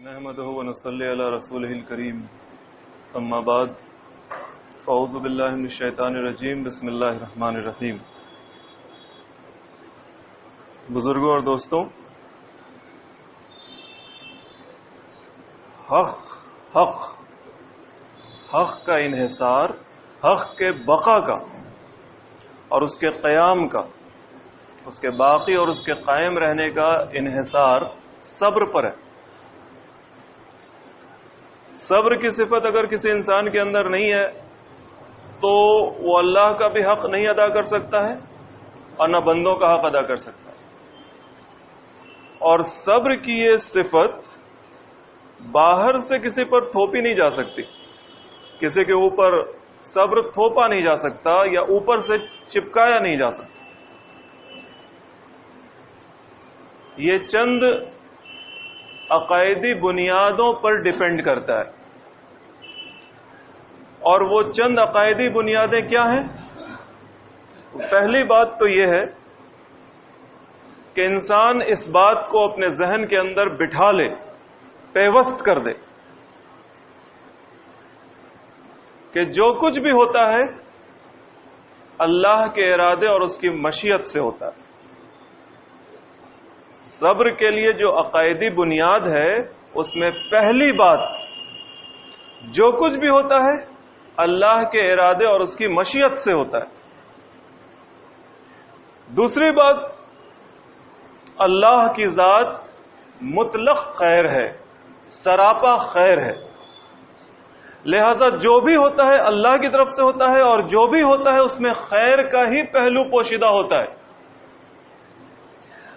نحمده ونصلي على رسوله الكريم اما بعد فاعوذ باللہ من الشیطان الرجیم بسم اللہ الرحمن الرحیم۔ بزرگوں اور دوستوں، حق کا انحصار، حق کے بقا کا اور اس کے قیام کا، اس کے باقی اور اس کے قائم رہنے کا انحصار صبر پر ہے۔ صبر کی صفت اگر کسی انسان کے اندر نہیں ہے تو وہ اللہ کا بھی حق نہیں ادا کر سکتا ہے اور نہ بندوں کا حق ادا کر سکتا ہے۔ اور صبر کی یہ صفت باہر سے کسی پر تھوپی نہیں جا سکتی، کسی کے اوپر صبر تھوپا نہیں جا سکتا یا اوپر سے چپکایا نہیں جا سکتا۔ یہ چند عقائدی بنیادوں پر ڈیپینڈ کرتا ہے، اور وہ چند عقائدی بنیادیں کیا ہیں؟ پہلی بات تو یہ ہے کہ انسان اس بات کو اپنے ذہن کے اندر بٹھا لے، پیوست کر دے کہ جو کچھ بھی ہوتا ہے اللہ کے ارادے اور اس کی مشیت سے ہوتا ہے۔ صبر کے لیے جو عقائدی بنیاد ہے اس میں پہلی بات، جو کچھ بھی ہوتا ہے اللہ کے ارادے اور اس کی مشیت سے ہوتا ہے۔ دوسری بات، اللہ کی ذات مطلق خیر ہے، سراپا خیر ہے، لہذا جو بھی ہوتا ہے اللہ کی طرف سے ہوتا ہے، اور جو بھی ہوتا ہے اس میں خیر کا ہی پہلو پوشیدہ ہوتا ہے۔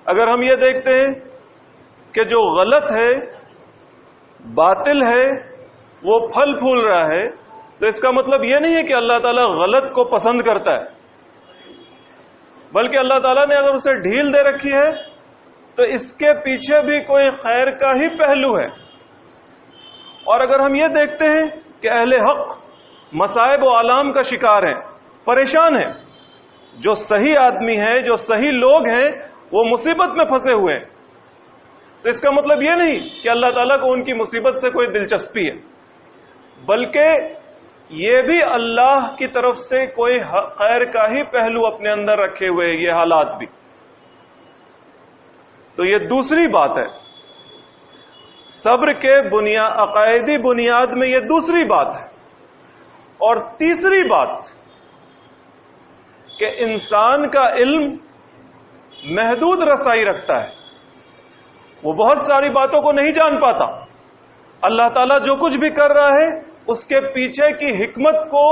اگر ہم یہ دیکھتے ہیں کہ جو غلط ہے، باطل ہے، وہ پھل پھول رہا ہے، تو اس کا مطلب یہ نہیں ہے کہ اللہ تعالیٰ غلط کو پسند کرتا ہے، بلکہ اللہ تعالیٰ نے اگر اسے ڈھیل دے رکھی ہے تو اس کے پیچھے بھی کوئی خیر کا ہی پہلو ہے۔ اور اگر ہم یہ دیکھتے ہیں کہ اہل حق مصائب و آلام کا شکار ہیں، پریشان ہیں، جو صحیح آدمی ہیں، جو صحیح لوگ ہیں، وہ مصیبت میں پھنسے ہوئے ہیں، تو اس کا مطلب یہ نہیں کہ اللہ تعالیٰ کو ان کی مصیبت سے کوئی دلچسپی ہے، بلکہ یہ بھی اللہ کی طرف سے کوئی خیر کا ہی پہلو اپنے اندر رکھے ہوئے یہ حالات بھی۔ تو یہ دوسری بات ہے، صبر کے عقائدی بنیاد میں یہ دوسری بات ہے۔ اور تیسری بات کہ انسان کا علم محدود رسائی رکھتا ہے، وہ بہت ساری باتوں کو نہیں جان پاتا۔ اللہ تعالیٰ جو کچھ بھی کر رہا ہے اس کے پیچھے کی حکمت کو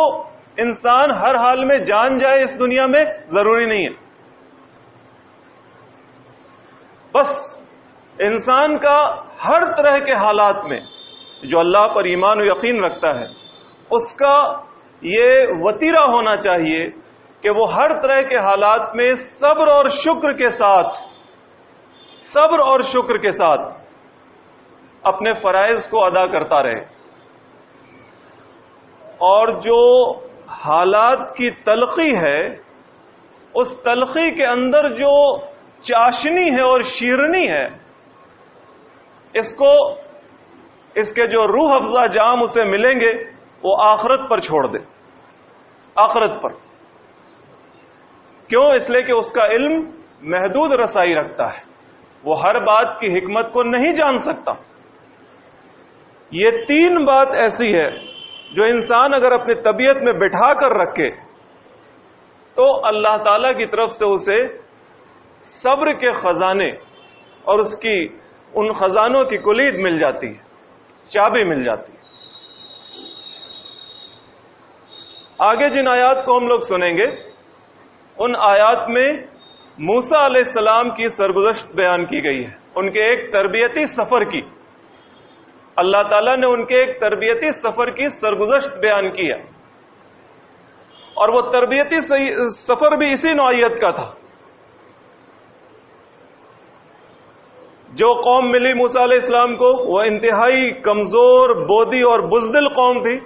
انسان ہر حال میں جان جائے اس دنیا میں ضروری نہیں ہے۔ بس انسان کا ہر طرح کے حالات میں جو اللہ پر ایمان و یقین رکھتا ہے اس کا یہ وتیرہ ہونا چاہیے کہ وہ ہر طرح کے حالات میں صبر اور شکر کے ساتھ اپنے فرائض کو ادا کرتا رہے، اور جو حالات کی تلخی ہے اس تلخی کے اندر جو چاشنی ہے اور شیرنی ہے، اس کے جو روح افزا جام اسے ملیں گے وہ آخرت پر چھوڑ دے، آخرت پر۔ کیوں؟ اس لیے کہ اس کا علم محدود رسائی رکھتا ہے، وہ ہر بات کی حکمت کو نہیں جان سکتا۔ یہ تین بات ایسی ہے جو انسان اگر اپنی طبیعت میں بٹھا کر رکھے تو اللہ تعالی کی طرف سے اسے صبر کے خزانے اور اس کی ان خزانوں کی کلید مل جاتی ہے، چابی مل جاتی ہے۔ آگے جن آیات کو ہم لوگ سنیں گے ان آیات میں موسیٰ علیہ السلام کی سرگزشت بیان کی گئی ہے، ان کے ایک تربیتی سفر کی۔ اللہ تعالیٰ نے ان کے ایک تربیتی سفر کی سرگزشت بیان کی ہے، اور وہ تربیتی سفر بھی اسی نوعیت کا تھا۔ جو قوم ملی موسیٰ علیہ السلام کو وہ انتہائی کمزور، بودی اور بزدل قوم تھی،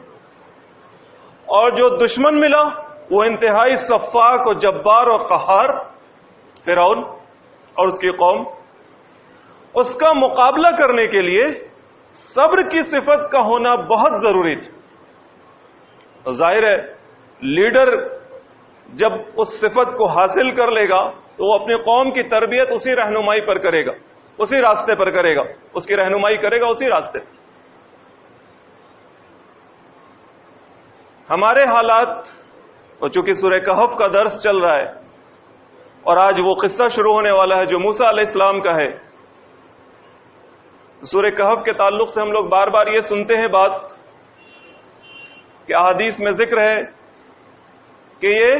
اور جو دشمن ملا وہ انتہائی سفاک و جبار و قہار فرعون اور اس کی قوم۔ اس کا مقابلہ کرنے کے لیے صبر کی صفت کا ہونا بہت ضروری تھی. تو ظاہر ہے لیڈر جب اس صفت کو حاصل کر لے گا تو وہ اپنی قوم کی تربیت اسی رہنمائی پر کرے گا, اسی راستے پر کرے گا, اس کی رہنمائی کرے گا اسی راستے پر. ہمارے حالات, اور چونکہ سورہ کہف کا درس چل رہا ہے اور آج وہ قصہ شروع ہونے والا ہے جو موسیٰ علیہ السلام کا ہے, سورہ کہف کے تعلق سے ہم لوگ بار بار یہ سنتے ہیں بات کہ احادیث میں ذکر ہے کہ یہ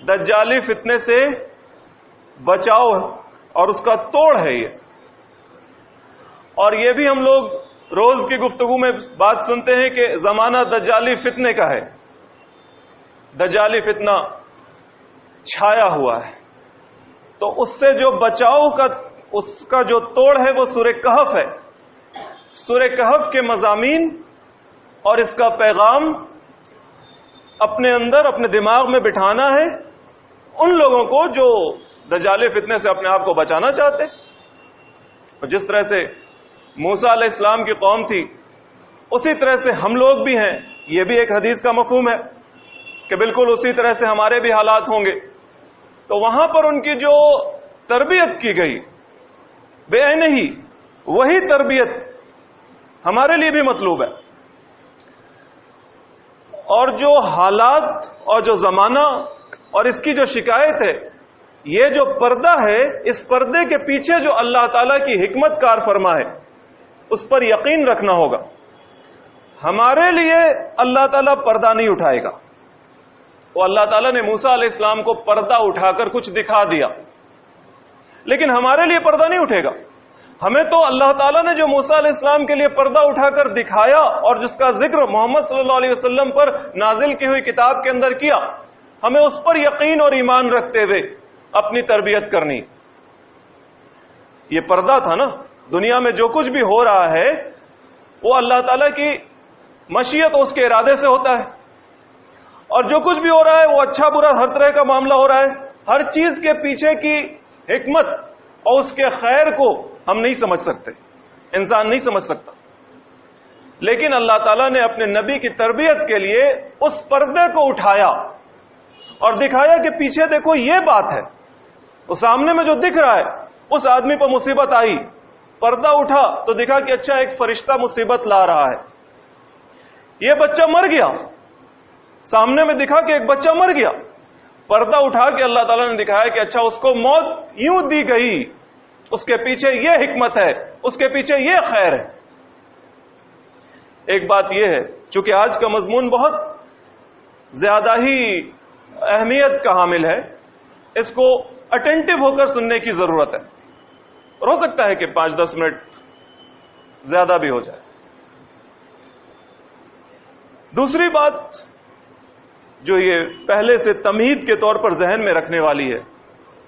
دجالی فتنے سے بچاؤ اور اس کا توڑ ہے یہ. اور یہ بھی ہم لوگ روز کی گفتگو میں بات سنتے ہیں کہ زمانہ دجالی فتنے کا ہے, دجالی فتنہ چھایا ہوا ہے. تو اس سے جو بچاؤ کا اس کا جو توڑ ہے وہ سورہ کہف ہے. سورہ کہف کے مضامین اور اس کا پیغام اپنے اندر اپنے دماغ میں بٹھانا ہے ان لوگوں کو جو دجالی فتنے سے اپنے آپ کو بچانا چاہتے. اور جس طرح سے موسیٰ علیہ السلام کی قوم تھی اسی طرح سے ہم لوگ بھی ہیں. یہ بھی ایک حدیث کا مفہوم ہے کہ بالکل اسی طرح سے ہمارے بھی حالات ہوں گے. تو وہاں پر ان کی جو تربیت کی گئی بے عین ہی وہی تربیت ہمارے لیے بھی مطلوب ہے. اور جو حالات اور جو زمانہ اور اس کی جو شکایت ہے, یہ جو پردہ ہے, اس پردے کے پیچھے جو اللہ تعالیٰ کی حکمت کار فرما ہے اس پر یقین رکھنا ہوگا. ہمارے لیے اللہ تعالیٰ پردہ نہیں اٹھائے گا. وہ اللہ تعالیٰ نے موسیٰ علیہ السلام کو پردہ اٹھا کر کچھ دکھا دیا, لیکن ہمارے لیے پردہ نہیں اٹھے گا. ہمیں تو اللہ تعالیٰ نے جو موسیٰ علیہ السلام کے لیے پردہ اٹھا کر دکھایا اور جس کا ذکر محمد صلی اللہ علیہ وسلم پر نازل کی ہوئی کتاب کے اندر کیا, ہمیں اس پر یقین اور ایمان رکھتے ہوئے اپنی تربیت کرنی. یہ پردہ تھا نا. دنیا میں جو کچھ بھی ہو رہا ہے وہ اللہ تعالیٰ کی مشیت اور اس کے ارادے سے ہوتا ہے, اور جو کچھ بھی ہو رہا ہے وہ اچھا برا ہر طرح کا معاملہ ہو رہا ہے. ہر چیز کے پیچھے کی حکمت اور اس کے خیر کو ہم نہیں سمجھ سکتے, انسان نہیں سمجھ سکتا. لیکن اللہ تعالیٰ نے اپنے نبی کی تربیت کے لیے اس پردے کو اٹھایا اور دکھایا کہ پیچھے دیکھو یہ بات ہے. وہ سامنے میں جو دکھ رہا ہے اس آدمی پر مصیبت آئی, پردہ اٹھا تو دکھا کہ اچھا ایک فرشتہ مصیبت لا رہا ہے. یہ بچہ مر گیا, سامنے میں دکھا کہ ایک بچہ مر گیا. پردہ اٹھا کے اللہ تعالیٰ نے دکھایا کہ اچھا اس کو موت یوں دی گئی, اس کے پیچھے یہ حکمت ہے, اس کے پیچھے یہ خیر ہے. ایک بات یہ ہے, چونکہ آج کا مضمون بہت زیادہ ہی اہمیت کا حامل ہے, اس کو اٹینٹو ہو کر سننے کی ضرورت ہے. اور ہو سکتا ہے کہ 5-10 منٹ زیادہ بھی ہو جائے. دوسری بات جو یہ پہلے سے تمہید کے طور پر ذہن میں رکھنے والی ہے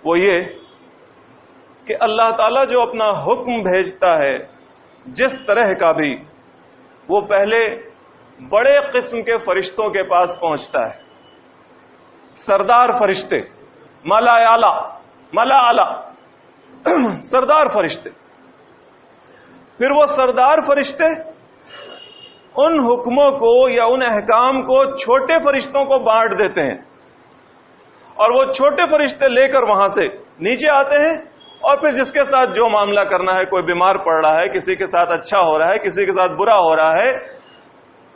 وہ یہ کہ اللہ تعالیٰ جو اپنا حکم بھیجتا ہے جس طرح کا بھی, وہ پہلے بڑے قسم کے فرشتوں کے پاس پہنچتا ہے. سردار فرشتے, ملا اعلی سردار فرشتے. پھر وہ سردار فرشتے ان حکموں کو یا ان احکام کو چھوٹے فرشتوں کو بانٹ دیتے ہیں, اور وہ چھوٹے فرشتے لے کر وہاں سے نیچے آتے ہیں, اور پھر جس کے ساتھ جو معاملہ کرنا ہے, کوئی بیمار پڑ رہا ہے, کسی کے ساتھ اچھا ہو رہا ہے, کسی کے ساتھ برا ہو رہا ہے,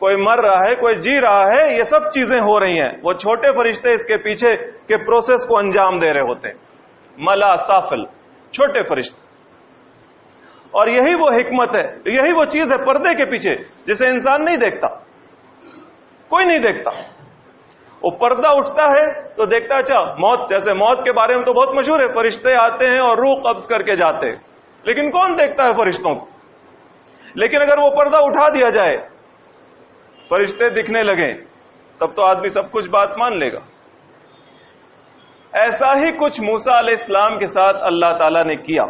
کوئی مر رہا ہے, کوئی جی رہا ہے, یہ سب چیزیں ہو رہی ہیں, وہ چھوٹے فرشتے اس کے پیچھے کے پروسیس کو انجام دے رہے ہوتے ہیں. ملا سافل, چھوٹے فرشتے. اور یہی وہ حکمت ہے, یہی وہ چیز ہے پردے کے پیچھے جسے انسان نہیں دیکھتا, کوئی نہیں دیکھتا. وہ پردہ اٹھتا ہے تو دیکھتا ہے اچھا موت, جیسے موت کے بارے میں تو بہت مشہور ہے, فرشتے آتے ہیں اور روح قبض کر کے جاتے ہیں, لیکن کون دیکھتا ہے فرشتوں کو؟ لیکن اگر وہ پردہ اٹھا دیا جائے, فرشتے دکھنے لگیں, تب تو آدمی سب کچھ بات مان لے گا. ایسا ہی کچھ موسیٰ علیہ السلام کے ساتھ اللہ تعالیٰ نے کیا.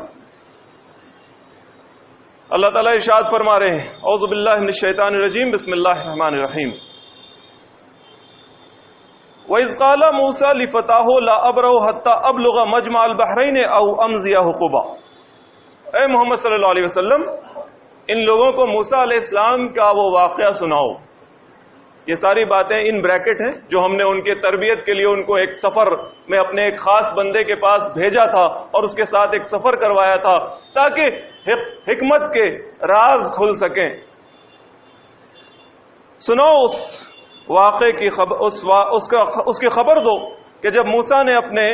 اللہ تعالیٰ ارشاد فرما رہے ہیں, اعوذ باللہ من الشیطان الرجیم, بسم اللہ الرحمن الرحیم. وَإِذْ قَالَ مُوسَىٰ لِفَتَاهُ لَا أَبْرَحُ حَتَّىٰ أَبْلُغَ مَجْمَعَ الْبَحْرَيْنِ أَوْ أَمْضِيَ حُقُبًا. اے محمد صلی اللہ علیہ وسلم, ان لوگوں کو موسیٰ علیہ السلام کا وہ واقعہ سناؤ. یہ ساری باتیں ان بریکٹ ہیں جو ہم نے ان کے تربیت کے لیے ان کو ایک سفر میں اپنے ایک خاص بندے کے پاس بھیجا تھا اور اس کے ساتھ ایک سفر کروایا تھا تاکہ حکمت کے راز کھل سکیں. سنو اس واقعے کی خبر، اس کی خبر دو کہ جب موسیٰ نے اپنے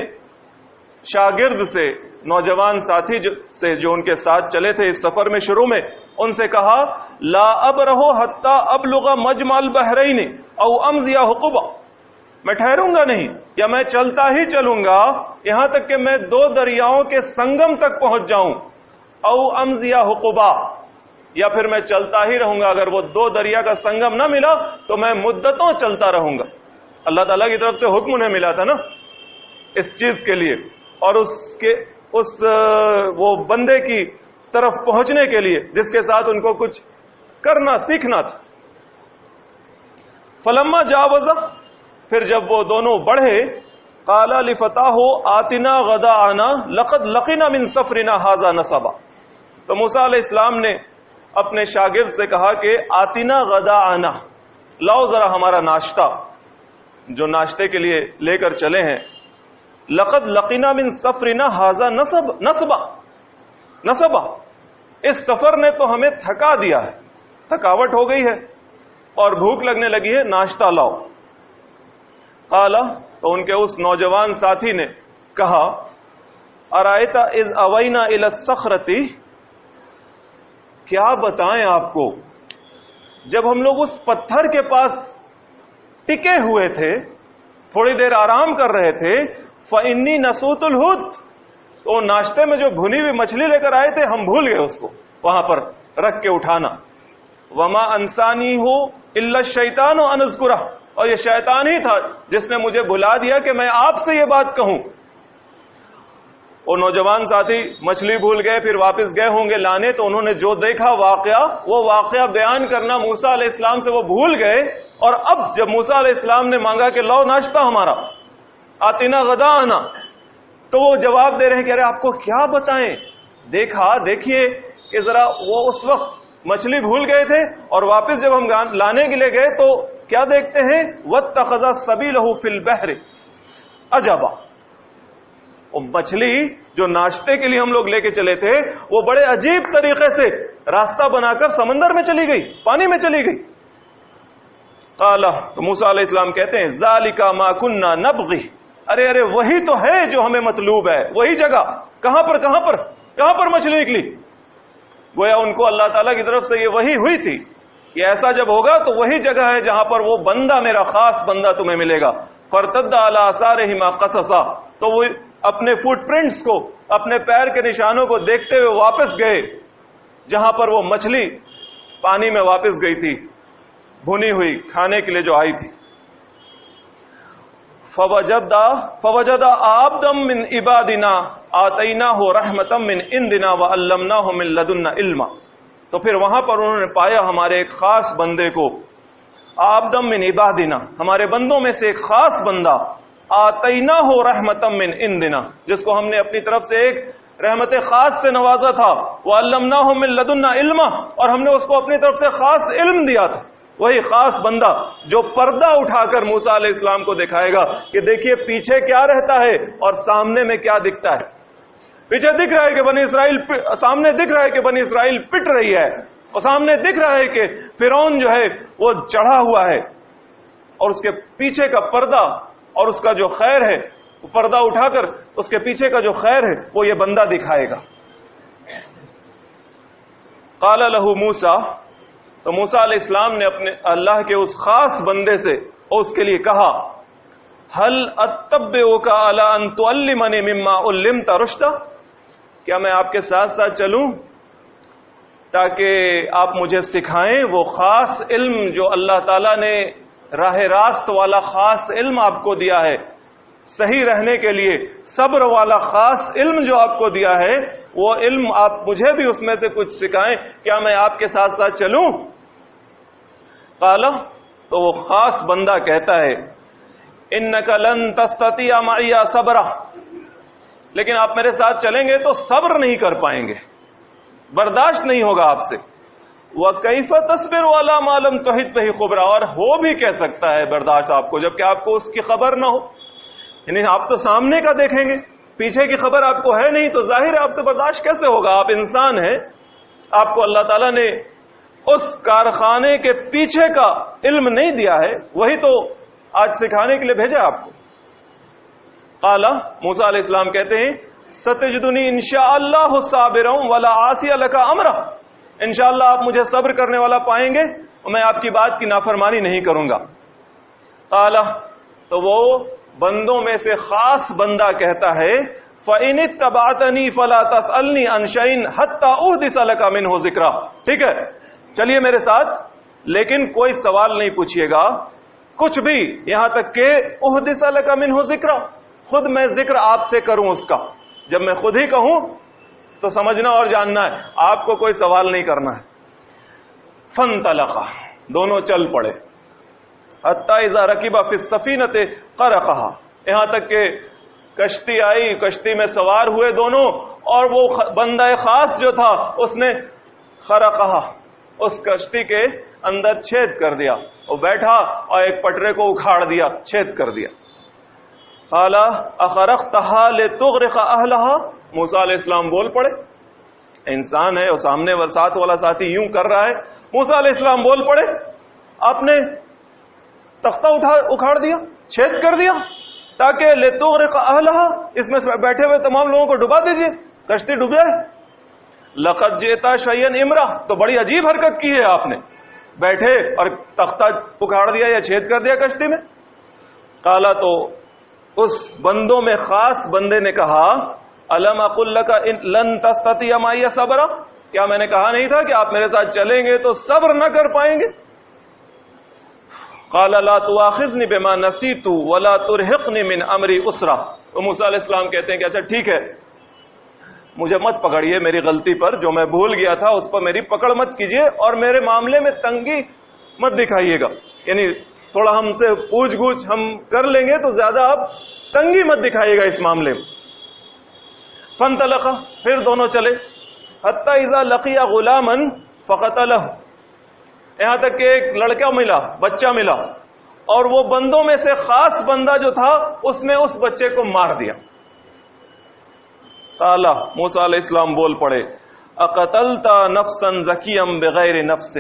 شاگرد سے، نوجوان ساتھی سے جو ان کے ساتھ چلے تھے اس سفر میں شروع میں، ان سے کہا لا ابرہ حتی ابلغ مجمع البحرین او امضی حقبہ، میں ٹھہروں گا نہیں یا میں چلتا ہی چلوں گا یہاں تک کہ میں 2 دریاؤں کے سنگم تک پہنچ جاؤں، او امضی حقبہ، یا پھر میں چلتا ہی رہوں گا. اگر وہ 2 دریا کا سنگم نہ ملا تو میں مدتوں چلتا رہوں گا. اللہ تعالیٰ کی طرف سے حکم انہیں ملا تھا نا اس چیز کے لیے، اور وہ بندے کی طرف پہنچنے کے لیے جس کے ساتھ ان کو کچھ کرنا سیکھنا تھا. فلما جاوزا، پھر جب وہ دونوں بڑھے، قال لفتاہ آتنا غداءنا لقد لقینا من سفرنا ھذا نصبا، تو موسیٰ علیہ السلام نے اپنے شاگرد سے کہا کہ آتنا غداءنا، لاؤ ذرا ہمارا ناشتہ جو ناشتے کے لیے لے کر چلے ہیں. لقد لقینا من سفرنا ھذا نصبا، اس سفر نے تو ہمیں تھکا دیا ہے، تھکاوٹ ہو گئی ہے اور بھوک لگنے لگی ہے، ناشتہ لاؤ. قال، تو ان کے اس نوجوان ساتھی نے کہا ارائیت اذ اوینا الی الصخرۃ، کیا بتائیں آپ کو جب ہم لوگ اس پتھر کے پاس ٹکے ہوئے تھے، تھوڑی دیر آرام کر رہے تھے، فإنی نسوت الحوت، تو ناشتے میں جو بھنی ہوئی مچھلی لے کر آئے تھے ہم بھول گئے اس کو وہاں پر رکھ کے اٹھانا. وما انسانی ہو الا الشیطان ان اذکرہ، اور یہ شیطان ہی تھا جس نے مجھے بھلا دیا کہ میں آپ سے یہ بات کہوں. وہ نوجوان ساتھی مچھلی بھول گئے، پھر واپس گئے ہوں گے لانے، تو انہوں نے جو دیکھا واقعہ، وہ واقعہ بیان کرنا موسیٰ علیہ السلام سے وہ بھول گئے. اور اب جب موسیٰ علیہ السلام نے مانگا کہ لاؤ ناشتہ ہمارا، آتنا غداءنا، تو وہ جواب دے رہے ہیں کہ ارے آپ کو کیا بتائیں، دیکھیے کہ ذرا وہ اس وقت مچھلی بھول گئے تھے اور واپس جب ہم لانے کے لیے گئے تو کیا دیکھتے ہیں، واتخذ سبیلہ فی البحر عجبا، وہ مچھلی جو ناشتے کے لیے ہم لوگ لے کے چلے تھے وہ بڑے عجیب طریقے سے راستہ بنا کر سمندر میں چلی گئی، پانی میں چلی گئی. قال، تو موسیٰ علیہ السلام کہتے ہیں ذالک ما کنا نبغی، ارے وہی تو ہے جو ہمیں مطلوب ہے، وہی جگہ. کہاں پر مچھلی نکلی؟ گویا ان کو اللہ تعالیٰ کی طرف سے یہ وحی ہوئی تھی کہ ایسا جب ہوگا تو وہی جگہ ہے جہاں پر وہ بندہ، میرا خاص بندہ تمہیں ملے گا. فرتد علی آثارہما قصصا، تو وہ اپنے فٹ پرنٹس کو، اپنے پیر کے نشانوں کو دیکھتے ہوئے واپس گئے جہاں پر وہ مچھلی پانی میں واپس گئی تھی، بھنی ہوئی کھانے کے لیے جو آئی تھی. فوجد عبدا من عبادنا آتیناہ رحمتا من عندنا وعلمناہ من لدنا علما، تو پھر وہاں پر انہوں نے پایا ہمارے ایک خاص بندے کو، عبدا من عبادنا، ہمارے بندوں میں سے ایک خاص بندہ، آتیناہ رحمتا من عندنا، جس کو ہم نے اپنی طرف سے ایک رحمت خاص سے نوازا تھا، وعلمناہ من لدنا علما، اور ہم نے اس کو اپنی طرف سے خاص علم دیا تھا. وہی خاص بندہ جو پردہ اٹھا کر موسیٰ علیہ السلام کو دکھائے گا کہ دیکھیے پیچھے کیا رہتا ہے اور سامنے میں کیا دکھتا ہے. پیچھے دکھ رہا ہے کہ بنی اسرائیل، سامنے دکھ رہا ہے کہ بنی اسرائیل پٹ رہی ہے، اور سامنے دکھ رہا ہے کہ فرعون جو ہے وہ چڑھا ہوا ہے، اور اس کے پیچھے کا پردہ اور اس کا جو خیر ہے، وہ پردہ اٹھا کر اس کے پیچھے کا جو خیر ہے وہ یہ بندہ دکھائے گا. قال لہ موسیٰ، تو موسیٰ علیہ السلام نے اپنے اللہ کے اس خاص بندے سے اس کے لیے کہا هل اتبعک علی ان تعلمنی مما علمت رشدا، کیا میں آپ کے ساتھ ساتھ چلوں تاکہ آپ مجھے سکھائیں وہ خاص علم جو اللہ تعالیٰ نے راہ راست والا خاص علم آپ کو دیا ہے، صحیح رہنے کے لیے صبر والا خاص علم جو آپ کو دیا ہے، وہ علم آپ مجھے بھی اس میں سے کچھ سکھائیں، کیا میں آپ کے ساتھ ساتھ چلوں؟ قال، تو وہ خاص بندہ کہتا ہے انک لن تستطیع معی صبرا، لیکن آپ میرے ساتھ چلیں گے تو صبر نہیں کر پائیں گے، برداشت نہیں ہوگا آپ سے. وَكَيْفَ تَصْبِرُ عَلَىٰ مَا لَمْ تُحِطْ بِهِ خُبْرًا، اور ہو بھی کہہ سکتا ہے برداشت آپ کو جبکہ آپ کو اس کی خبر نہ ہو. یعنی آپ تو سامنے کا دیکھیں گے، پیچھے کی خبر آپ کو ہے نہیں، تو ظاہر ہے آپ سے برداشت کیسے ہوگا؟ آپ انسان ہیں، آپ کو اللہ تعالیٰ نے اس کارخانے کے پیچھے کا علم نہیں دیا ہے، وہی تو آج سکھانے کے لیے بھیجا آپ کو. قال، موسیٰ علیہ السلام کہتے ہیں ستجدنی انشاءاللہ صابرا ولا عاصی لک امرا، انشاءاللہ آپ مجھے صبر کرنے والا پائیں گے اور میں آپ کی بات کی نافرمانی نہیں کروں گا. قال، تو وہ بندوں میں سے خاص بندہ کہتا ہے فَإِنِ اتَّبَعْتَنِي فَلَا تَسْأَلْنِي عَنْ شَيْءٍ حَتَّى أُحْدِثَ لَكَ مِنْهُ ذِكْرًا. ٹھیک ہے، چلیے میرے ساتھ، لیکن کوئی سوال نہیں پوچھیے گا کچھ بھی، یہاں تک کہ احدث لک منہ ذکرا، خود میں ذکر آپ سے کروں اس کا. جب میں خود ہی کہوں تو سمجھنا اور جاننا ہے، آپ کو کوئی سوال نہیں کرنا ہے. فانطلقا، دونوں چل پڑے. حتی اذا رکبا فی السفینۃ غرقھا، یہاں تک کہ کشتی آئی، کشتی میں سوار ہوئے دونوں، اور وہ بندہ خاص جو تھا اس نے غرقھا، اس کشتی کے اندر چھید کر دیا. وہ بیٹھا اور ایک پٹرے کو اکھاڑ دیا، چھید کر دیا. قال اخرقتها لتغرق اهلها، موسیٰ علیہ السلام بول پڑے. انسان ہے اور سامنے ساتھ والا ساتھی یوں کر رہا ہے، موسیٰ علیہ السلام بول پڑے آپ نے تختہ اکھاڑ دیا، چھید کر دیا تاکہ لتغرق اهلها، اس میں بیٹھے ہوئے تمام لوگوں کو ڈبا دیجئے، کشتی ڈوب جائے. لقد جئت شيئا امرا، تو بڑی عجیب حرکت کی ہے آپ نے، بیٹھے اور تختہ اکھاڑ دیا یا چھید کر دیا کشتی میں. قال، تو اس بندوں میں خاص بندے نے کہا الم اقل لک لن تستطیع معی صبرا، کیا میں نے کہا نہیں تھا کہ آپ میرے ساتھ چلیں گے تو صبر نہ کر پائیں گے؟ قال لا تؤاخذنی بما نسیت ولا ترهقنی من امری اسرا. تو موسیٰ علیہ السلام کہتے ہیں کہ اچھا ٹھیک ہے، مجھے مت پکڑیے میری غلطی پر، جو میں بھول گیا تھا اس پر میری پکڑ مت کیجیے، اور میرے معاملے میں تنگی مت دکھائیے گا. یعنی تھوڑا ہم سے پوچھ گچھ ہم کر لیں گے تو زیادہ آپ تنگی مت دکھائیے گا اس معاملے میں. فانطلقا، پھر دونوں چلے. حتی اذا لقی غلاما فقتلہ، یہاں تک کہ ایک لڑکا ملا، بچہ ملا، اور وہ بندوں میں سے خاص بندہ جو تھا اس نے اس بچے کو مار دیا. قال، موسیٰ علیہ السلام بول پڑے اقتلت نفسا زکیا بغیر نفس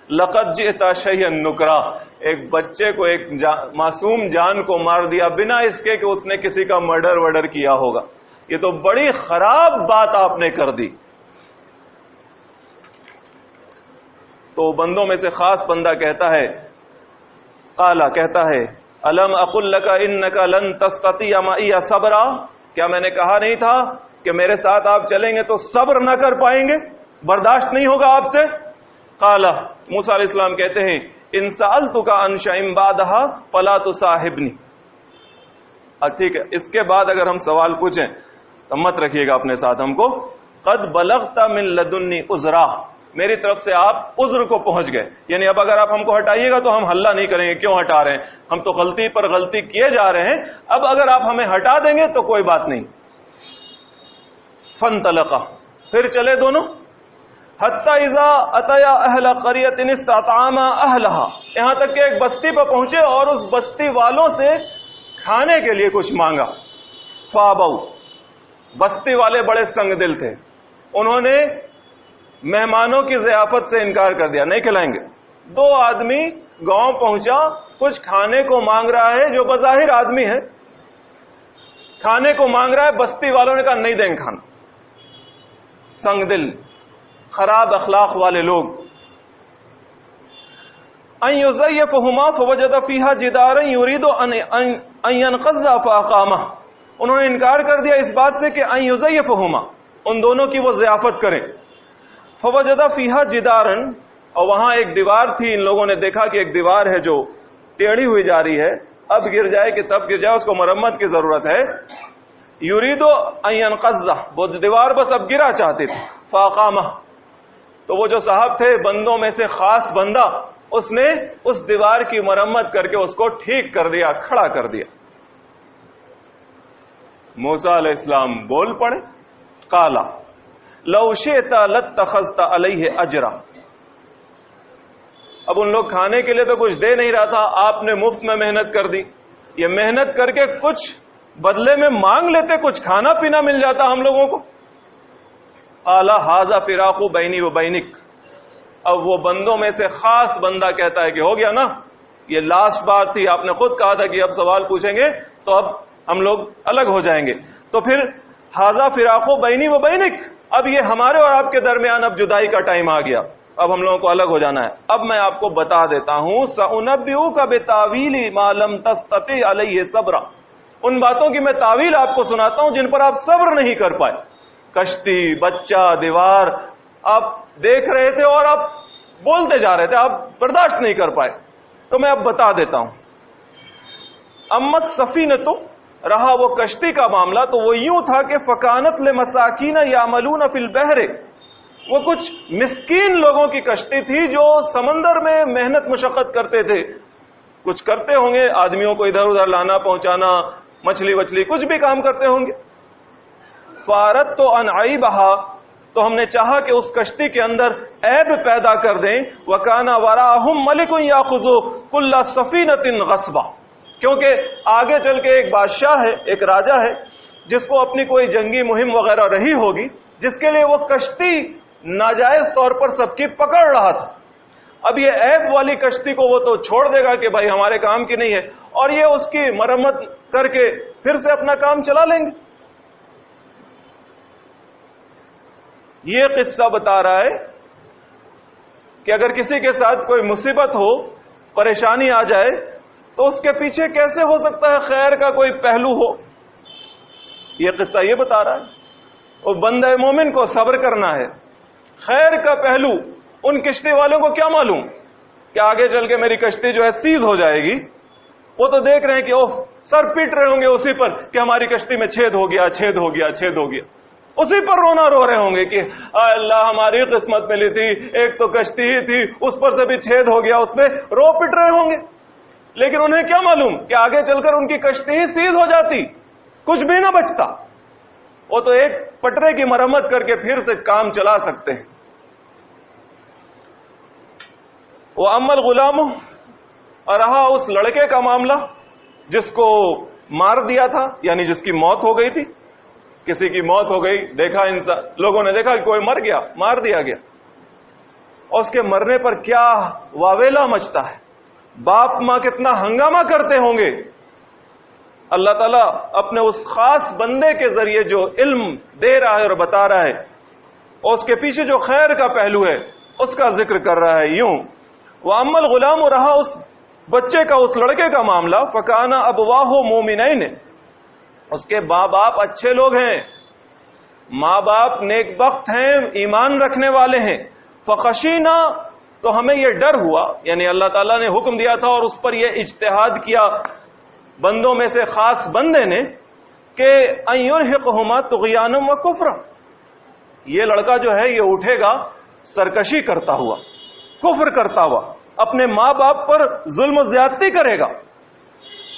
لقد جئت شیئا نکرا، ایک بچے کو، ایک معصوم جان کو مار دیا بنا اس کے کہ اس نے کسی کا مرڈر کیا ہوگا. یہ تو بڑی خراب بات آپ نے کر دی. تو بندوں میں سے خاص بندہ کہتا ہے، قال کہتا ہے الم اقل لک انک لن تستطیع معی صبرا، کیا میں نے کہا نہیں تھا کہ میرے ساتھ آپ چلیں گے تو صبر نہ کر پائیں گے، برداشت نہیں ہوگا آپ سے؟ قال، موسیٰ علیہ السلام کہتے ہیں ان سألتک عن شیء بعدها فلا تصاحبنی. ٹھیک ہے، اس کے بعد اگر ہم سوال پوچھیں تو مت رکھیے گا اپنے ساتھ ہم کو. قد بلغت من لدنی عذرا، میری طرف سے آپ عذر کو پہنچ گئے. یعنی اب اگر آپ ہم کو ہٹائیے گا تو ہم ہلہ نہیں کریں گے کیوں ہٹا رہے ہیں، ہم تو غلطی پر غلطی کیے جا رہے ہیں، اب اگر آپ ہمیں ہٹا دیں گے تو کوئی بات نہیں. فانطلقا، پھر چلے دونوں. حتی اذا اتیا اہل قریۃ استطعما اہلہا، یہاں تک کہ ایک بستی پر پہنچے اور اس بستی والوں سے کھانے کے لیے کچھ مانگا. فابوا، بستی والے بڑے سنگ دل تھے، انہوں نے مہمانوں کی ضیافت سے انکار کر دیا، نہیں کھلائیں گے. 2 آدمی گاؤں پہنچا، کچھ کھانے کو مانگ رہا ہے، جو بظاہر آدمی ہے کھانے کو مانگ رہا ہے، بستی والوں نے کہا نہیں دیں گے کھانا. سنگ دل، خراب اخلاق والے لوگ. ان یضیفہما فوجد فیہا جدارا یرید ان ینقض فاقامہ، انہوں نے انکار کر دیا اس بات سے کہ ان یضیفہما، ان دونوں کی وہ ضیافت کریں. فوجد فیہا جدارا، اور وہاں ایک دیوار تھی، ان لوگوں نے دیکھا کہ ایک دیوار ہے جو ٹیڑھی ہوئی جا رہی ہے، اب گر جائے کہ تب گر جائے، اس کو مرمت کی ضرورت ہے. یرید ان ینقض، وہ دیوار بس اب گرا چاہتے تھے. فاقامہ، تو وہ جو صاحب تھے بندوں میں سے خاص بندہ، اس نے اس دیوار کی مرمت کر کے اس کو ٹھیک کر دیا، کھڑا کر دیا. موسیٰ علیہ السلام بول پڑے قال لو شئت لاتخذت علیہ اجرا، اب ان لوگ کھانے کے لیے تو کچھ دے نہیں رہا تھا، آپ نے مفت میں محنت کر دی. یہ محنت کر کے کچھ بدلے میں مانگ لیتے، کچھ کھانا پینا مل جاتا ہم لوگوں کو. اعلی ھذا فراق بینی و بینک. اب وہ بندوں میں سے خاص بندہ کہتا ہے کہ ہو گیا نا، یہ لاسٹ بات تھی، آپ نے خود کہا تھا کہ اب سوال پوچھیں گے تو اب ہم لوگ الگ ہو جائیں گے. تو پھر ھذا فراق بینی و بینک، اب یہ ہمارے اور آپ کے درمیان اب جدائی کا ٹائم آ گیا، اب ہم لوگوں کو الگ ہو جانا ہے. اب میں آپ کو بتا دیتا ہوں، سأنبئک بتاویل ما لم تستطع علیہ صبرا. ان باتوں کی میں تعویل آپ کو سناتا ہوں جن پر آپ صبر نہیں کر پائے. کشتی، بچہ، دیوار آپ دیکھ رہے تھے اور آپ بولتے جا رہے تھے، آپ برداشت نہیں کر پائے. تو میں اب بتا دیتا ہوں. اما السفینۃ، رہا وہ کشتی کا معاملہ تو وہ یوں تھا کہ فکانت لمساکین یعملون فی البحر، وہ کچھ مسکین لوگوں کی کشتی تھی جو سمندر میں محنت مشقت کرتے تھے. کچھ کرتے ہوں گے، آدمیوں کو ادھر ادھر لانا پہنچانا، مچھلی وچھلی کچھ بھی کام کرتے ہوں گے. فارت تو انعیبہا، تو ہم نے چاہا کہ اس کشتی کے اندر عیب پیدا کر دیں. وکانا وراءہم ملک یاخذ کل سفینۃ غصبا، کیونکہ آگے چل کے ایک بادشاہ ہے، ایک راجا ہے جس کو اپنی کوئی جنگی مہم وغیرہ رہی ہوگی، جس کے لیے وہ کشتی ناجائز طور پر سب کی پکڑ رہا تھا. اب یہ عیب والی کشتی کو وہ تو چھوڑ دے گا کہ بھائی ہمارے کام کی نہیں ہے، اور یہ اس کی مرمت کر کے پھر سے اپنا کام چلا لیں گے. یہ قصہ بتا رہا ہے کہ اگر کسی کے ساتھ کوئی مصیبت ہو، پریشانی آ جائے، تو اس کے پیچھے کیسے ہو سکتا ہے خیر کا کوئی پہلو ہو. یہ قصہ یہ بتا رہا ہے. وہ بندہ مومن کو صبر کرنا ہے. خیر کا پہلو ان کشتی والوں کو کیا معلوم کہ آگے چل کے میری کشتی جو ہے سیز ہو جائے گی. وہ تو دیکھ رہے ہیں کہ اوہ سر پیٹ رہے ہوں گے اسی پر کہ ہماری کشتی میں چھید ہو گیا، چھید ہو گیا، چھید ہو گیا. اسی پر رونا رو رہے ہوں گے کہ اے اللہ ہماری قسمت ملی تھی، ایک تو کشتی ہی تھی، اس پر سے بھی چھید ہو گیا، اس میں رو پٹ رہے ہوں گے. لیکن انہیں کیا معلوم کہ آگے چل کر ان کی کشتی ہی سیز ہو جاتی، کچھ بھی نہ بچتا. وہ تو ایک پٹرے کی مرمت کر کے پھر سے کام چلا سکتے ہیں. وہ امل غلام، اور رہا اس لڑکے کا معاملہ جس کو مار دیا تھا، یعنی جس کی موت ہو گئی تھی. کسی کی موت ہو گئی، دیکھا انسان، لوگوں نے دیکھا کہ کوئی مر گیا، مار دیا گیا، اور اس کے مرنے پر کیا واویلا مچتا ہے، باپ ماں کتنا ہنگامہ کرتے ہوں گے. اللہ تعالیٰ اپنے اس خاص بندے کے ذریعے جو علم دے رہا ہے اور بتا رہا ہے، اور اس کے پیچھے جو خیر کا پہلو ہے اس کا ذکر کر رہا ہے. یوں وَأَمَّا الْغُلَامُ، رہا اس بچے کا، اس لڑکے کا معاملہ، فَكَانَ أَبْوَاهُ مُؤْمِنَيْنِ، اس کے ماں باپ اچھے لوگ ہیں، ماں باپ نیک بخت ہیں، ایمان رکھنے والے ہیں. فَخَشِينَا، تو ہمیں یہ ڈر ہوا، یعنی اللہ تعالیٰ نے حکم دیا تھا اور اس پر یہ اجتہاد کیا بندوں میں سے خاص بندے نے کہ أَن يُرْهِقْهُمَا طُغْيَانًا وَكُفْرًا، یہ لڑکا جو ہے یہ اٹھے گا سرکشی کرتا ہوا، کفر کرتا ہوا، اپنے ماں باپ پر ظلم و زیادتی کرے گا.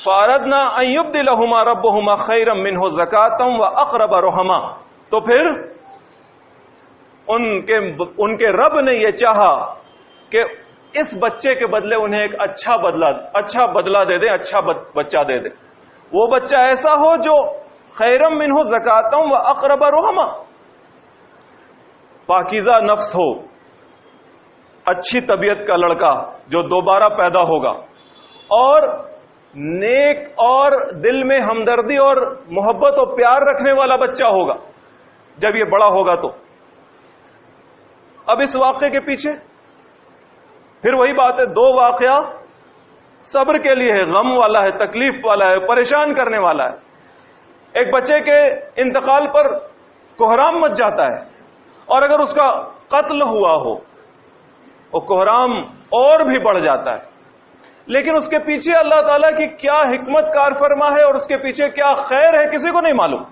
فَأَرَدْنَا أَن يُبْدِلَهُمَا رَبُّهُمَا خَيْرًا مِّنْهُ زَكَاةً وَأَقْرَبَ رُحْمًا، تو پھر ان کے رب نے یہ چاہا کہ اس بچے کے بدلے انہیں ایک اچھا بدلہ دے دے، اچھا بچہ دے دے. وہ بچہ ایسا ہو جو خیرم منہ زکاتم و اقرب رحما، پاکیزہ نفس ہو، اچھی طبیعت کا لڑکا جو دوبارہ پیدا ہوگا، اور نیک اور دل میں ہمدردی اور محبت اور پیار رکھنے والا بچہ ہوگا جب یہ بڑا ہوگا. تو اب اس واقعے کے پیچھے پھر وہی بات ہے، دو واقعہ صبر کے لیے ہے، غم والا ہے، تکلیف والا ہے، پریشان کرنے والا ہے. ایک بچے کے انتقال پر کوہرام مچ جاتا ہے، اور اگر اس کا قتل ہوا ہو وہ کوہرام اور بھی بڑھ جاتا ہے. لیکن اس کے پیچھے اللہ تعالیٰ کی کیا حکمت کار فرما ہے اور اس کے پیچھے کیا خیر ہے کسی کو نہیں معلوم.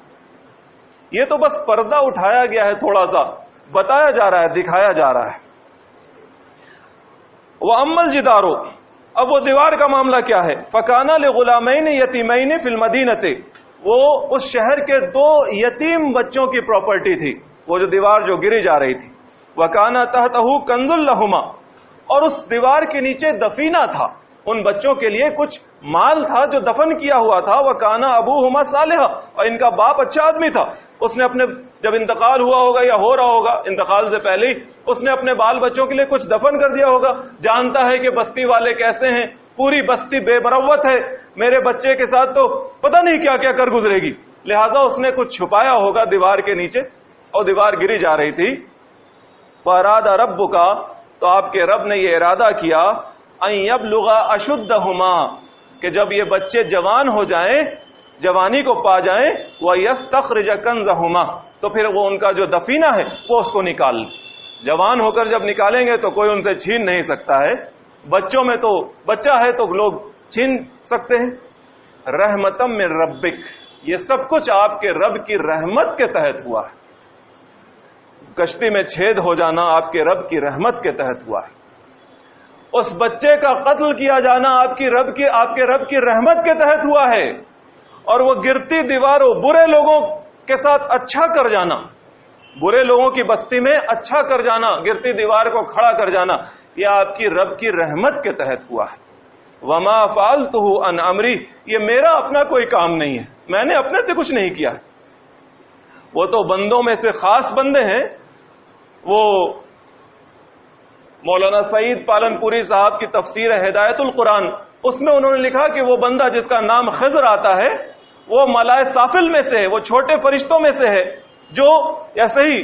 یہ تو بس پردہ اٹھایا گیا ہے، تھوڑا سا بتایا جا رہا ہے، دکھایا جا رہا ہے. وَأَمَّا الْجِدَارُ، اب وہ دیوار کا معاملہ کیا ہے. فَكَانَ لِغُلَامَيْنِ يَتِيمَيْنِ فِي الْمَدِينَةِ، وہ اس شہر کے دو یتیم بچوں کی پراپرٹی تھی، وہ جو دیوار جو گری جا رہی تھی. وَكَانَ تَحْتَهُ كَنْزٌ لَهُمَا، اور اس دیوار کے نیچے دفینہ تھا، ان بچوں کے لیے کچھ مال تھا جو دفن کیا ہوا تھا. وَكَانَ أَبُوهُمَا صَالِحًا، اور ان کا باپ اچھا آدمی تھا. اس نے اپنے جب انتقال ہوا ہوگا یا ہو رہا ہوگا انتقال سے پہلے ہی اس نے اپنے بال بچوں کے لیے کچھ دفن کر دیا ہوگا. جانتا ہے کہ بستی والے کیسے ہیں، پوری بستی بے مروت ہے، میرے بچے کے ساتھ تو پتہ نہیں کیا کیا کر گزرے گی، لہذا اس نے کچھ چھپایا ہوگا دیوار کے نیچے، اور دیوار گری جا رہی تھی. فَأَرَادَ رَبُّكَ، تو آپ کے رب نے یہ ارادہ کیا، أَن يَبْلُغَ أَشُدَّهُمَا، کہ جب یہ بچے جوان ہو جائیں، جوانی کو پا جائیں، وَيَسْتَخْرِجَ كَنزَهُمَا، تو پھر وہ ان کا جو دفینہ ہے وہ اس کو نکال لیں. جوان ہو کر جب نکالیں گے تو کوئی ان سے چھین نہیں سکتا ہے. بچوں میں تو بچہ ہے تو لوگ چھین سکتے ہیں. رحمتم من ربک، یہ سب کچھ آپ کے رب کی رحمت کے تحت ہوا ہے. کشتی میں چھید ہو جانا آپ کے رب کی رحمت کے تحت ہوا ہے. اس بچے کا قتل کیا جانا آپ کے رب کی رحمت کے تحت ہوا ہے. اور وہ گرتی دیواروں، برے لوگوں کے ساتھ اچھا کر جانا، برے لوگوں کی بستی میں اچھا کر جانا، گرتی دیوار کو کھڑا کر جانا، یہ آپ کی رب کی رحمت کے تحت ہوا ہے. وما فعلته عن امری، یہ میرا اپنا کوئی کام نہیں ہے، میں نے اپنے سے کچھ نہیں کیا. وہ تو بندوں میں سے خاص بندے ہیں. وہ مولانا سعید پالن پوری صاحب کی تفسیر ہے ہدایت القرآن، اس میں انہوں نے لکھا کہ وہ بندہ جس کا نام خضر آتا ہے وہ ملائے سافل میں سے ہے، وہ چھوٹے فرشتوں میں سے ہے جو ایسے ہی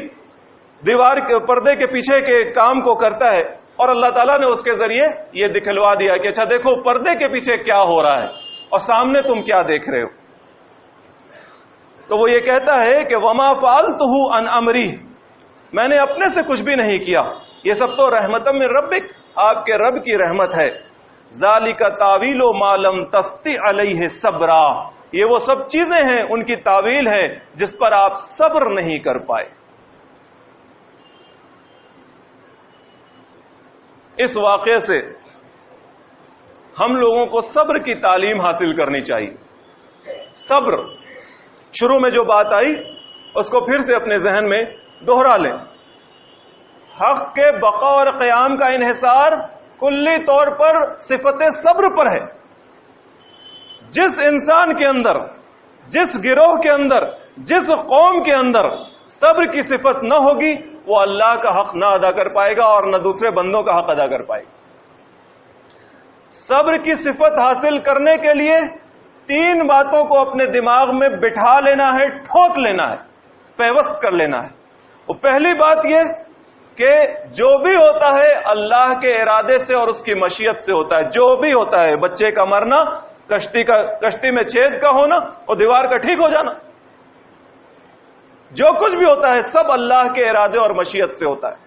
دیوار کے پردے کے پیچھے کے کام کو کرتا ہے. اور اللہ تعالیٰ نے اس کے ذریعے یہ دکھلوا دیا کہ اچھا دیکھو پردے کے پیچھے کیا ہو رہا ہے اور سامنے تم کیا دیکھ رہے ہو. تو وہ یہ کہتا ہے کہ وما فعلته عن امری، میں نے اپنے سے کچھ بھی نہیں کیا، یہ سب تو رحمتم من ربک، آپ کے رب کی رحمت ہے. ذالک تاویل ما لم تسطع علیہ صبرا، یہ وہ سب چیزیں ہیں، ان کی تعویل ہے جس پر آپ صبر نہیں کر پائے. اس واقعے سے ہم لوگوں کو صبر کی تعلیم حاصل کرنی چاہیے. صبر، شروع میں جو بات آئی اس کو پھر سے اپنے ذہن میں دوہرا لیں. حق کے بقا اور قیام کا انحصار کلی طور پر صفت صبر پر ہے. جس انسان کے اندر، جس گروہ کے اندر، جس قوم کے اندر صبر کی صفت نہ ہوگی وہ اللہ کا حق نہ ادا کر پائے گا اور نہ دوسرے بندوں کا حق ادا کر پائے گا. صبر کی صفت حاصل کرنے کے لیے 3 باتوں کو اپنے دماغ میں بٹھا لینا ہے، ٹھوک لینا ہے، پیوست کر لینا ہے. وہ پہلی بات یہ کہ جو بھی ہوتا ہے اللہ کے ارادے سے اور اس کی مشیت سے ہوتا ہے. جو بھی ہوتا ہے، بچے کا مرنا، کشتی میں چھید کا ہونا اور دیوار کا ٹھیک ہو جانا، جو کچھ بھی ہوتا ہے سب اللہ کے ارادے اور مشیت سے ہوتا ہے.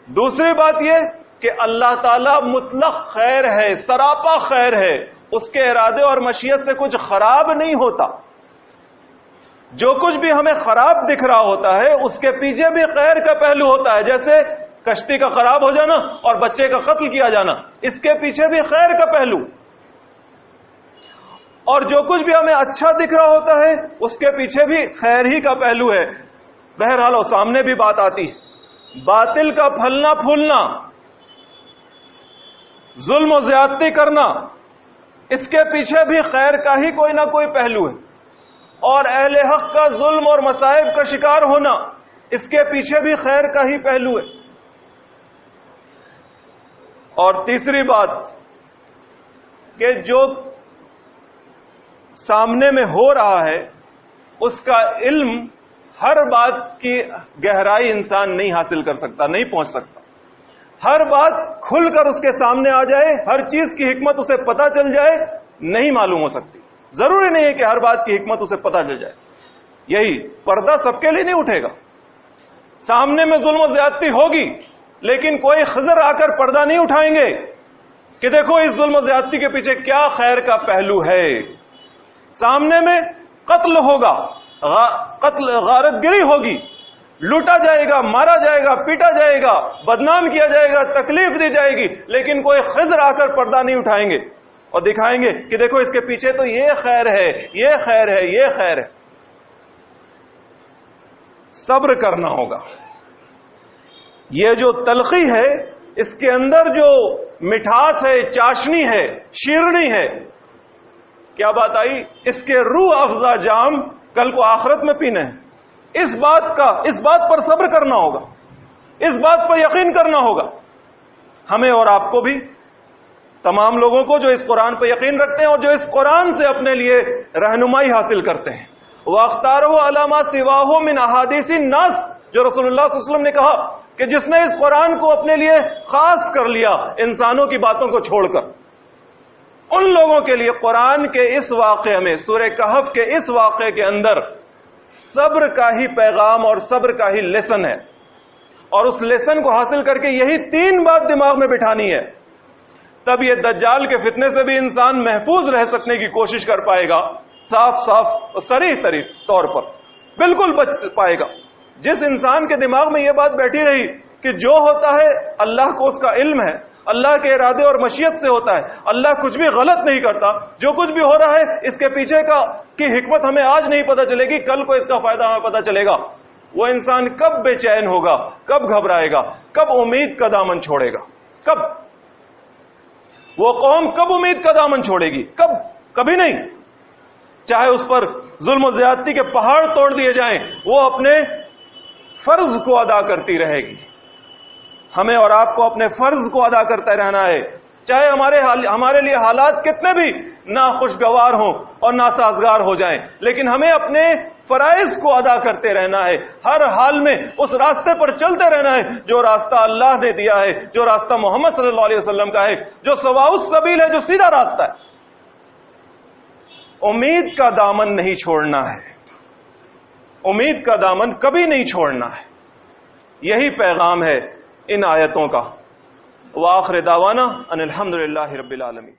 دوسری بات یہ کہ اللہ تعالیٰ مطلق خیر ہے، سراپا خیر ہے، اس کے ارادے اور مشیت سے کچھ خراب نہیں ہوتا. جو کچھ بھی ہمیں خراب دکھ رہا ہوتا ہے اس کے پیچھے بھی خیر کا پہلو ہوتا ہے. جیسے کشتی کا خراب ہو جانا اور بچے کا قتل کیا جانا، اس کے پیچھے بھی خیر کا پہلو. اور جو کچھ بھی ہمیں اچھا دکھ رہا ہوتا ہے اس کے پیچھے بھی خیر ہی کا پہلو ہے. بہرحال سامنے بھی بات آتی ہے، باطل کا پھلنا پھولنا، ظلم و زیادتی کرنا، اس کے پیچھے بھی خیر کا ہی کوئی نہ کوئی پہلو ہے. اور اہل حق کا ظلم اور مصائب کا شکار ہونا، اس کے پیچھے بھی خیر کا ہی پہلو ہے. اور تیسری بات کہ جو سامنے میں ہو رہا ہے اس کا علم، ہر بات کی گہرائی انسان نہیں حاصل کر سکتا، نہیں پہنچ سکتا. ہر بات کھل کر اس کے سامنے آ جائے، ہر چیز کی حکمت اسے پتہ چل جائے، نہیں معلوم ہو سکتی. ضروری نہیں ہے کہ ہر بات کی حکمت اسے پتہ چل جائے. یہی پردہ سب کے لیے نہیں اٹھے گا. سامنے میں ظلم و زیادتی ہوگی لیکن کوئی خضر آ کر پردہ نہیں اٹھائیں گے کہ دیکھو اس ظلم و زیادتی کے پیچھے کیا خیر کا پہلو ہے. سامنے میں قتل ہوگا، قتل غارت گری ہوگی، لوٹا جائے گا، مارا جائے گا، پیٹا جائے گا، بدنام کیا جائے گا، تکلیف دی جائے گی، لیکن کوئی خضر آ کر پردہ نہیں اٹھائیں گے اور دکھائیں گے کہ دیکھو اس کے پیچھے تو یہ خیر ہے، یہ خیر ہے، یہ خیر ہے. صبر کرنا ہوگا. یہ جو تلخی ہے اس کے اندر جو مٹھاس ہے، چاشنی ہے، شیرنی ہے، کیا بات آئی؟ اس کے روح افزا جام کل کو آخرت میں پینا ہے۔ اس بات پر صبر کرنا ہوگا، اس بات پر یقین کرنا ہوگا، ہمیں اور آپ کو بھی، تمام لوگوں کو جو اس قرآن پہ یقین رکھتے ہیں اور جو اس قرآن سے اپنے لیے رہنمائی حاصل کرتے ہیں۔ وَاخْتَارَهُ عَلَى مَا سِوَاهُ مِنْ أَحَادِيثِ النَّاسِ، جو رسول اللہ صلی اللہ علیہ وسلم نے کہا کہ جس نے اس قرآن کو اپنے لیے خاص کر لیا انسانوں کی باتوں کو چھوڑ کر، ان لوگوں کے لیے قرآن کے اس واقعے میں، سورہ کہف کے اس واقعے کے اندر صبر کا ہی پیغام اور صبر کا ہی لیسن ہے، اور اس لیسن کو حاصل کر کے یہی 3 بات دماغ میں بٹھانی ہے، تب یہ دجال کے فتنے سے بھی انسان محفوظ رہ سکنے کی کوشش کر پائے گا، صاف صریح طور پر بالکل بچ پائے گا۔ جس انسان کے دماغ میں یہ بات بیٹھی رہی کہ جو ہوتا ہے اللہ کو اس کا علم ہے، اللہ کے ارادے اور مشیت سے ہوتا ہے، اللہ کچھ بھی غلط نہیں کرتا، جو کچھ بھی ہو رہا ہے اس کے پیچھے کی حکمت ہمیں آج نہیں پتہ چلے گی، کل کو اس کا فائدہ ہمیں پتہ چلے گا، وہ انسان کب بے چین ہوگا، کب گھبرائے گا، کب امید کا دامن چھوڑے گا، کب وہ قوم کب امید کا دامن چھوڑے گی؟ کبھی نہیں۔ چاہے اس پر ظلم و زیادتی کے پہاڑ توڑ دیے جائیں، وہ اپنے فرض کو ادا کرتی رہے گی۔ ہمیں اور آپ کو اپنے فرض کو ادا کرتے رہنا ہے، چاہے ہمارے لیے حالات کتنے بھی ناخوشگوار ہوں اور ناسازگار ہو جائیں، لیکن ہمیں اپنے فرائض کو ادا کرتے رہنا ہے، ہر حال میں اس راستے پر چلتے رہنا ہے جو راستہ اللہ نے دیا ہے، جو راستہ محمد صلی اللہ علیہ وسلم کا ہے، جو سواء السبیل ہے، جو سیدھا راستہ ہے۔ امید کا دامن نہیں چھوڑنا ہے، امید کا دامن کبھی نہیں چھوڑنا ہے، یہی پیغام ہے ان آیتوں کا۔ وآخر دعوانا ان الحمدللہ رب العالمین۔